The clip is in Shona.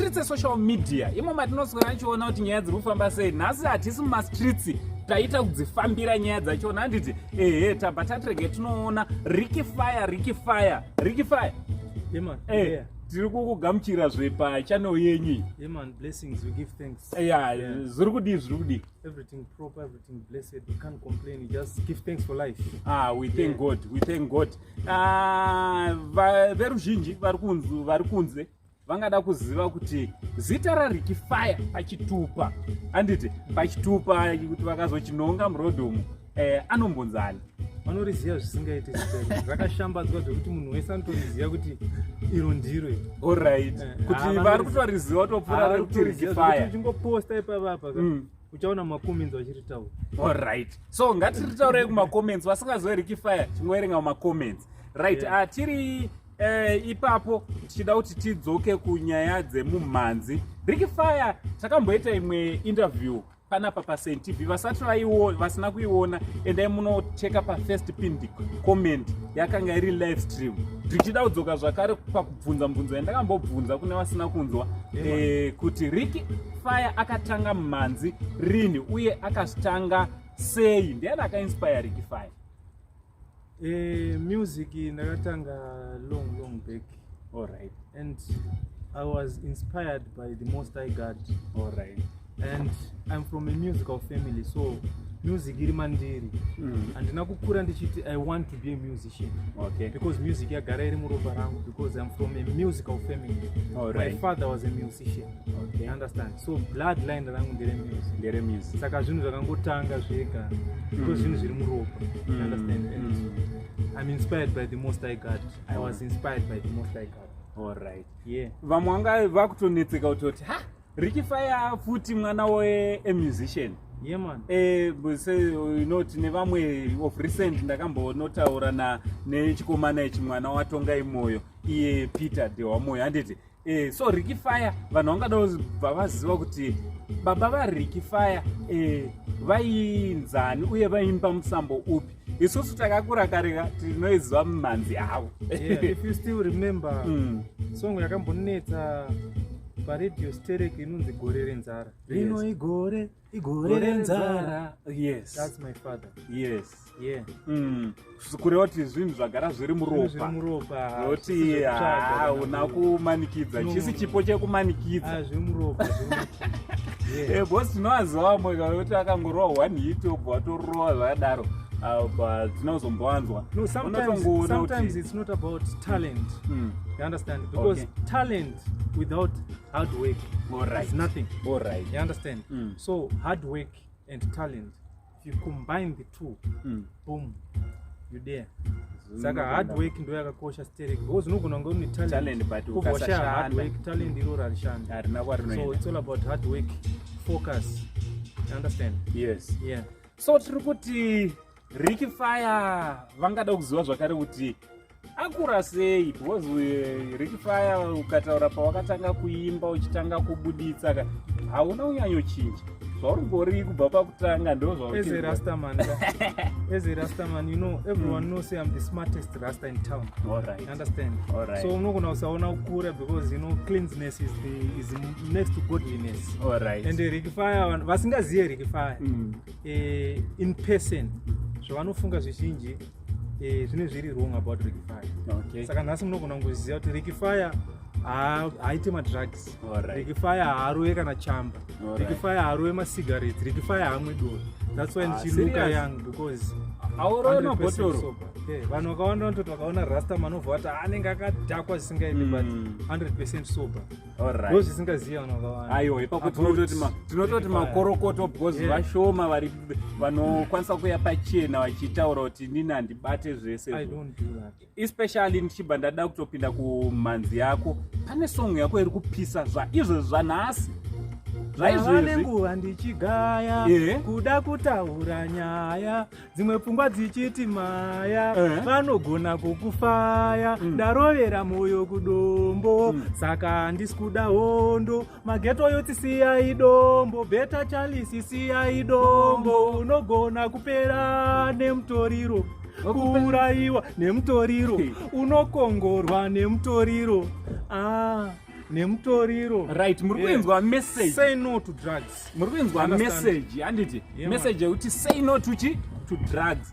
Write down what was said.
streets esocial media imo matinoswera tichiona kuti nyaya dziri kufamba sei. Nhasi hatisi mumastreets taita kudzifambira nyaya dzachona. Handiti tabva tatirege tinoona Ricky Fire tiri kukugamuchira zvepachannel yenyu. Blessings, we give thanks. Zviri kudi Everything proper, everything blessed. We can't complain. We just give thanks for life. We thank God. We thank God. Veruzhinji vari kunze vangada kuziva kuti zita raRicky Fire pachitupa. Handiti pachitupa kuti vakazochinonga murodhomo anombonzani. Vanoriziva zvisingaiti zita rakashambadzwa zvekuti munhu wese anotoriziva kuti iro ndiro. Alright. Kuti vari kutoriziva topfuura rekuti Ricky Fire. Uchingoposta ipapa uchaona macomments vachiritaura. Alright. So ngatiritaurei kumacomments vasingazive Ricky Fire tingoerenga mumacomments. Right. Tiri ipapo tichida kuti tidzoke kunyaya dzemumhanzi. Ricky Fire takamboita imwe interview panapa paSaint TV. Vasati vasina kuiona endai munocheka pafirst pinned comment yakanga iri live stream. Tichida kudzoka zvakare pakubvunza mbunzo yandakambobvunza kune vasina kunzwa kuti Ricky Fire akatanga mumhanzi rini uye akazvitanga sei. Ndiani akainspire Ricky Fire? Music ndakatanga long back. Alright. And I was inspired by the Most High God. Alright. And I'm from a musical family, so music iri mandiri. Andina kukura ndichiti I want to be a musician. Okay. Because music yagara iri muropa rangu, because I'm from a musical family. Alright. My father was a musician. Okay. You understand? So bloodline rangu ndere music. Saka zvinhu zvakangotanga zvega because zvinhu zviri muropa. You understand? And I'm inspired by the Most High God. I was inspired by the Most High God. Alright. Yeah. Vamwe vanga vakutonetseka kutoti Ricky Fire futi mwana musician. Yeah man. Tine vamwe of recent ndakambonotaura nechikomana ichi mwana watonga imoyo iye Peter de Wamoyo. Handiti so Ricky Fire vanhu vangada kubva vaziva kuti baba vaRicky Fire vainzani uye vaimba musambo upi. Isusu takakura kare tinoiziva mumhanzi avo. If you still remember song yakambonetsa paRadio Stereki inonzi Gore Renzara. Rino igore renzara. Yes. That's my father. Yes. Yeah. Kureva kuti zvinhu zvagara zviri muropa. Kuti una kumanikidza. Chisi chipo chekumanikidza. Zviri muropa. Boss tinowaziva vamwe kuti akangorova one hit obva atorova zvakadaro. No, sometimes it's not about talent. You understand? Because talent without hard work is nothing. Alright. You understand? So hard work and talent, if you combine the two, boom, you're there. Saka hard work ndo yakakosha Stereki because unogona kunge une talent but ukashaya hard work, talent iro rarishanda. So it's all about hard work, focus. You understand? Yes. Yeah. So tiri kuti Ricky Fire vangada kuziva zvakare kuti akura sei, because Ricky Fire ukataura pawakatanga kuimba uchitanga kubuditsa hauna unyanyochinja zvauri kubva pakutanga ndo as a Rastaman, you know, everyone knows I'm the smartest Rasta in town. Alright. Understand? Alright. So unogona kusaona kukura because you know cleanliness is next to godliness. Alright. And Ricky Fire vasingazive Ricky Fire in person zvavanofunga zvizhinji zvine zviri wrong about Ricky Fire. Okay. Saka nhasi munogona kuziva kuti Ricky Fire haite madrugs. Ricky Fire haarove kana chamba. Ricky Fire haarove masigarettes. Ricky Fire haamwe doro. That's why ndichiluka young because aurove mabhotoro. Vanhu vakawanda vanototi vakaona Rastaman obva vati anenge akadhakwa zvisingaiti but 100% sober. Alright. Ndo zvisingaziva vanhu vakawanda. Aiwa ipapo tinototi makorokoto because vashoma vanokwanisa kuya pachena vachitaura kuti nini handibate zvese. I don't do that. Especially ndichibva ndada kutopinda kumhanzi yako pane song yako iri kupisa izvo zvanhasi zvane nguva ndichigaya kuda kutaura nyaya dzimwe pfungwa dzichiti maya vanogona kukufaya ndarovera moyo kudombo saka handisi kuda hondo mageto yoti siyai dombo beta chalisi siyai dombo unogona kupera nemutoriro kuurayiwa nemutoriro unokongorwa nemutoriro nemutoriro. Right, muri kuinzwa message. Say no to drugs. Muri kuinzwa message, handiti. Yeah, Message yekuti say no to drugs.